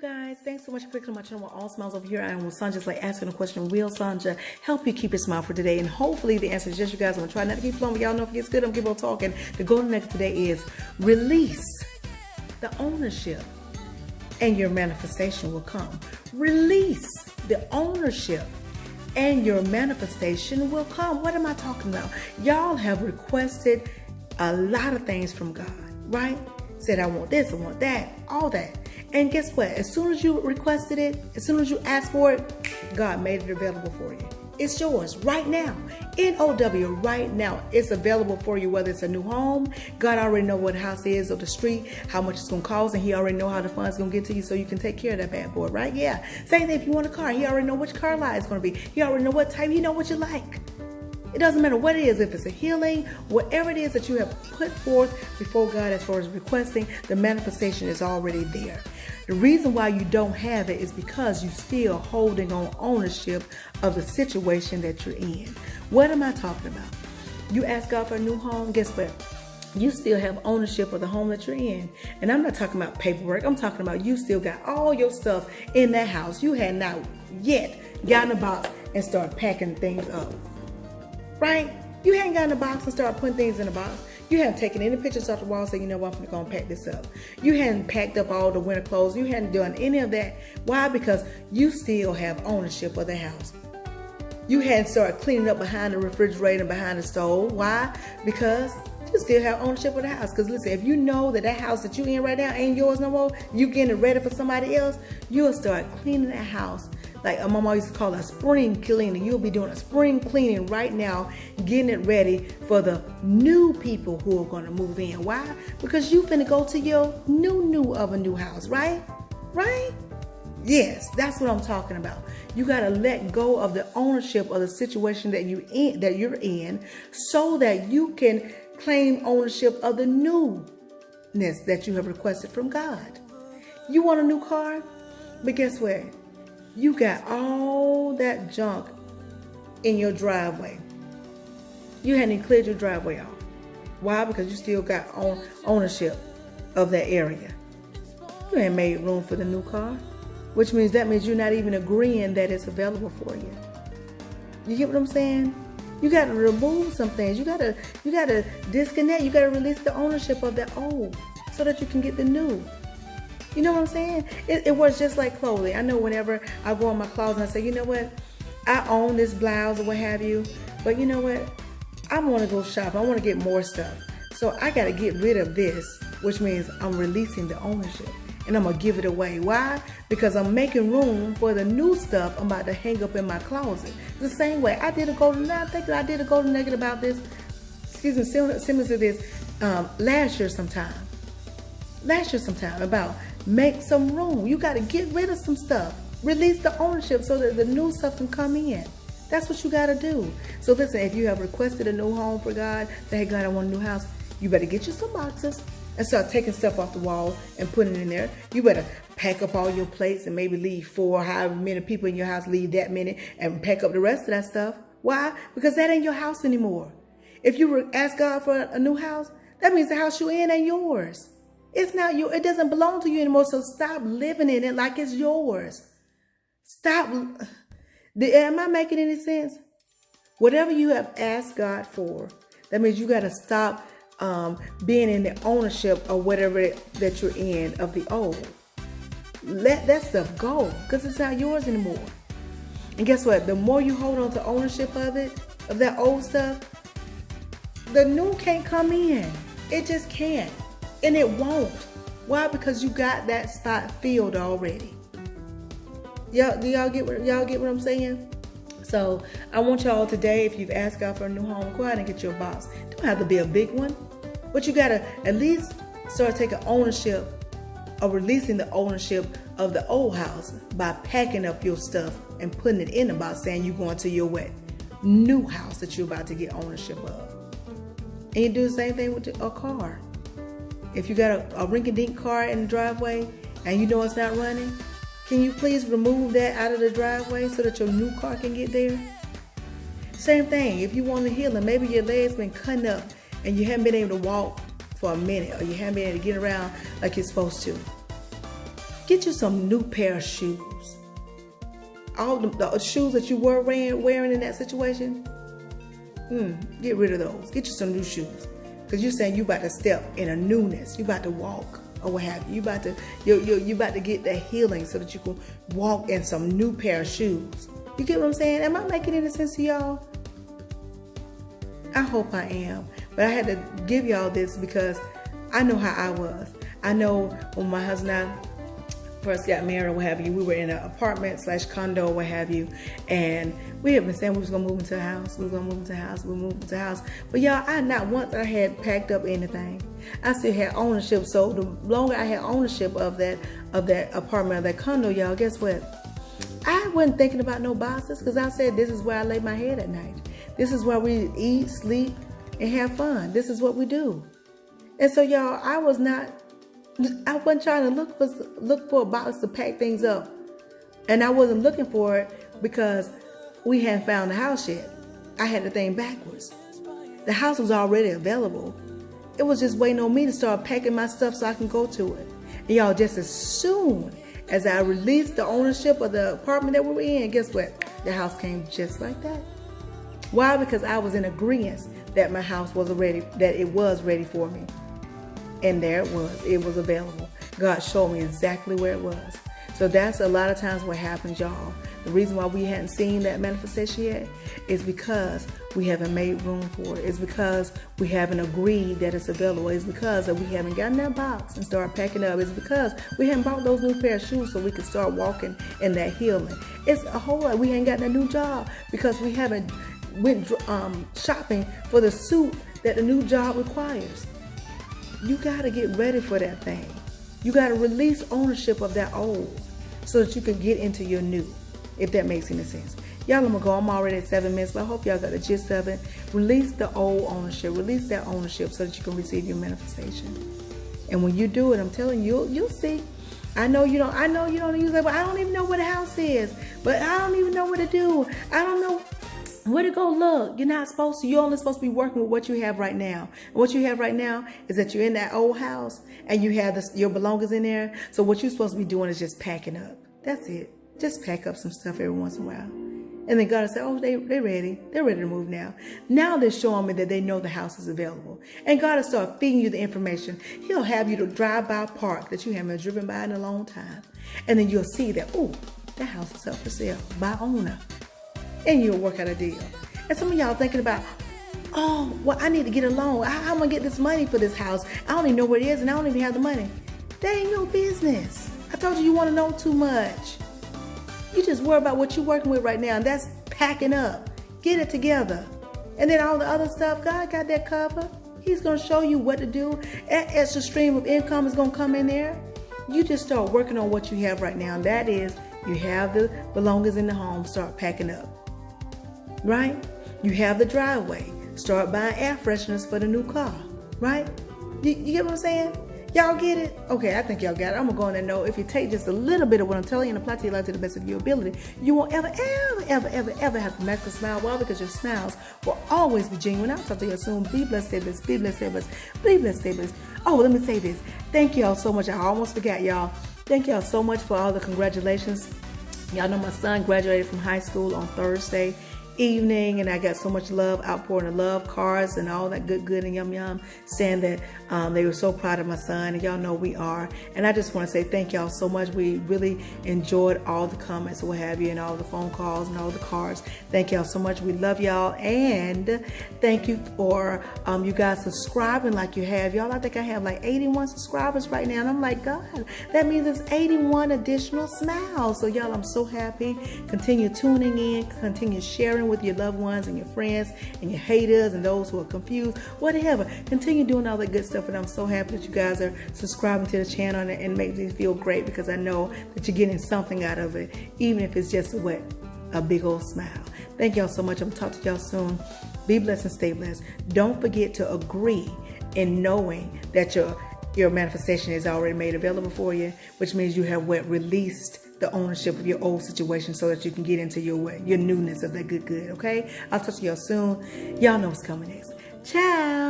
guys, thanks so much for clicking on my channel. All Smiles Over Here. I am with Sanja, like asking a question. Will Sanja help you keep your smile for today? And hopefully the answer is yes, you guys. I'm gonna try not to keep flowing, but y'all know if it gets good, I'm gonna keep on talking. The golden nugget today is release the ownership and your manifestation will come. Release the ownership and your manifestation will come. What am I talking about? Y'all have requested a lot of things from God, right? Said, I want this, I want that, all that. And guess what? As soon as you requested it, as soon as you asked for it, God made it available for you. It's yours right now. N-O-W, right now. It's available for you, whether it's a new home. God already know what the house is or the street, how much it's going to cost, and he already know how the funds going to get to you so you can take care of that bad boy, right? Yeah. Same thing if you want a car. He already know which car line it's going to be. He already know what type. He know what you like. It doesn't matter what it is, if it's a healing, whatever it is that you have put forth before God as far as requesting, the manifestation is already there. The reason why you don't have it is because you're still holding on ownership of the situation that you're in. What am I talking about? You ask God for a new home, guess what? You still have ownership of the home that you're in. And I'm not talking about paperwork. I'm talking about you still got all your stuff in that house. You had not yet gotten a box and started packing things up. Right? You hadn't gotten a box and started putting things in a box. You hadn't taken any pictures off the wall and said, you know what, I'm going to pack this up. You hadn't packed up all the winter clothes. You hadn't done any of that. Why? Because you still have ownership of the house. You hadn't started cleaning up behind the refrigerator and behind the stove. Why? Because you still have ownership of the house. Because listen, if you know that that house that you're in right now ain't yours no more, you getting it ready for somebody else, you'll start cleaning that house. Like my mama used to call it a spring cleaning. You'll be doing a spring cleaning right now, getting it ready for the new people who are going to move in. Why? Because you finna go to your new of a new house, right? Right? Yes, that's what I'm talking about. You got to let go of the ownership of the situation that you're in so that you can claim ownership of the newness that you have requested from God. You want a new car? But guess what? You got all that junk in your driveway. You hadn't even cleared your driveway off. Why? Because you still got ownership of that area. You ain't made room for the new car, which means you're not even agreeing that it's available for you. You get what I'm saying? You got to remove some things. You got to disconnect. You got to release the ownership of the old so that you can get the new. You know what I'm saying? It works just like clothing. I know whenever I go in my closet and I say, you know what? I own this blouse or what have you. But you know what? I want to go shop. I want to get more stuff. So I got to get rid of this, which means I'm releasing the ownership. And I'm going to give it away. Why? Because I'm making room for the new stuff I'm about to hang up in my closet. The same way. I did a golden nugget about this. Excuse me, similar to this last year sometime about make some room. You got to get rid of some stuff. Release the ownership so that the new stuff can come in. That's what you got to do. So listen, if you have requested a new home for God, say, hey God, I want a new house, you better get you some boxes and start taking stuff off the wall and putting it in there. You better pack up all your plates and maybe leave 4, however many people in your house, leave that many and pack up the rest of that stuff. Why? Because that ain't your house anymore. If you ask God for a new house, that means the house you're in ain't yours. It's not you. It doesn't belong to you anymore. So stop living in it like it's yours. Stop. Am I making any sense? Whatever you have asked God for, that means you got to stop being in the ownership of whatever that you're in of the old. Let that stuff go because it's not yours anymore. And guess what? The more you hold on to ownership of it, of that old stuff, the new can't come in. It just can't. And it won't. Why? Because you got that spot filled already. Do y'all get what I'm saying? So I want y'all today, if you've asked God for a new home, go ahead and get your box. It don't have to be a big one, but you gotta at least start taking ownership or releasing the ownership of the old house by packing up your stuff and putting it in the box, saying you're going to your new house that you're about to get ownership of. And you do the same thing with a car. If you got a rinky-dink car in the driveway and you know it's not running, can you please remove that out of the driveway so that your new car can get there? Same thing, if you want a healing, maybe your leg's been cutting up and you haven't been able to walk for a minute or you haven't been able to get around like you're supposed to. Get you some new pair of shoes. All the shoes that you were wearing in that situation, get rid of those. Get you some new shoes. Because you're saying you about to step in a newness. You about to walk or what have you. You about to get that healing so that you can walk in some new pair of shoes. You get what I'm saying? Am I making any sense to y'all? I hope I am. But I had to give y'all this because I know how I was. I know when my husband and I first got married or what have you, we were in an apartment / condo or what have you, and we had been saying we was gonna move into a house, we were gonna move into a house, we moved into a house. But y'all, I not once I had packed up anything. I still had ownership. So the longer I had ownership of that apartment, of that condo, y'all, guess what? I wasn't thinking about no boxes because I said this is where I lay my head at night. This is where we eat, sleep, and have fun. This is what we do. And so y'all, I wasn't trying to look for a box to pack things up. And I wasn't looking for it because we hadn't found the house yet. I had the thing backwards. The house was already available. It was just waiting on me to start packing my stuff so I can go to it. And y'all, just as soon as I released the ownership of the apartment that we were in, guess what? The house came just like that. Why? Because I was in agreement that my house was ready, that it was ready for me. And there it was available. God showed me exactly where it was. So that's a lot of times what happens, y'all. The reason why we hadn't seen that manifestation yet is because we haven't made room for it. It's because we haven't agreed that it's available. It's because we haven't gotten that box and started packing up. It's because we haven't bought those new pair of shoes so we can start walking in that healing. It's a whole lot. We ain't gotten a new job because we haven't went shopping for the suit that the new job requires. You got to get ready for that thing. You got to release ownership of that old so that you can get into your new, if that makes any sense. Y'all, I'm going to go. I'm already at 7 minutes, but I hope y'all got the gist of it. Release the old ownership. Release that ownership so that you can receive your manifestation. And when you do it, I'm telling you, you'll see. I know you don't use that, but I don't even know where the house is. But I don't even know what to do. I don't know where to go look. You're not supposed to. You're only supposed to be working with what you have right now. And what you have right now is that you're in that old house and you have your belongings in there. So what you're supposed to be doing is just packing up. That's it. Just pack up some stuff every once in a while. And then God will say, oh, they're ready. They're ready to move now. Now they're showing me that they know the house is available. And God will start feeding you the information. He'll have you to drive by a park that you haven't driven by in a long time. And then you'll see that, oh, that house is up for sale by owner. And you'll work out a deal. And some of y'all thinking about, oh, well, I need to get a loan. How am I going to get this money for this house? I don't even know where it is and I don't even have the money. That ain't your business. I told you want to know too much. You just worry about what you're working with right now, and that's packing up. Get it together. And then all the other stuff, God got that covered. He's going to show you what to do. That extra stream of income is going to come in there. You just start working on what you have right now, and that is you have the belongings in the home, start packing up. Right? You have the driveway. Start buying air fresheners for the new car. Right? You get what I'm saying? Y'all get it? Okay, I think y'all got it. I'm going to go on and know if you take just a little bit of what I'm telling you and apply to your life to the best of your ability, you won't ever have to mask a smile. Why? Because your smiles will always be genuine. I'll talk to you soon. Be blessed, stay blessed, be blessed, stay blessed, be blessed, stay blessed. Oh, let me say this. Thank y'all so much. I almost forgot, y'all. Thank y'all so much for all the congratulations. Y'all know my son graduated from high school on Thursday evening, and I got so much love, outpouring of love, cards, and all that good and yum saying that they were so proud of my son, and y'all know we are. And I just want to say thank y'all so much. We really enjoyed all the comments and what have you, and all the phone calls and all the cards. Thank y'all so much. We love y'all, and thank you for you guys subscribing like you have. Y'all, I think I have like 81 subscribers right now, and I'm like, God, that means it's 81 additional smiles. So y'all, I'm so happy. Continue tuning in, continue sharing with your loved ones and your friends and your haters and those who are confused, whatever. Continue doing all that good stuff, and I'm so happy that you guys are subscribing to the channel, and it makes me feel great because I know that you're getting something out of it, even if it's just a big old smile. Thank y'all so much. I'm gonna talk to y'all soon. Be blessed and stay blessed. Don't forget to agree in knowing that your manifestation is already made available for you, which means you have released the ownership of your old situation so that you can get into your newness of that good, okay? I'll talk to y'all soon. Y'all know what's coming next. Ciao.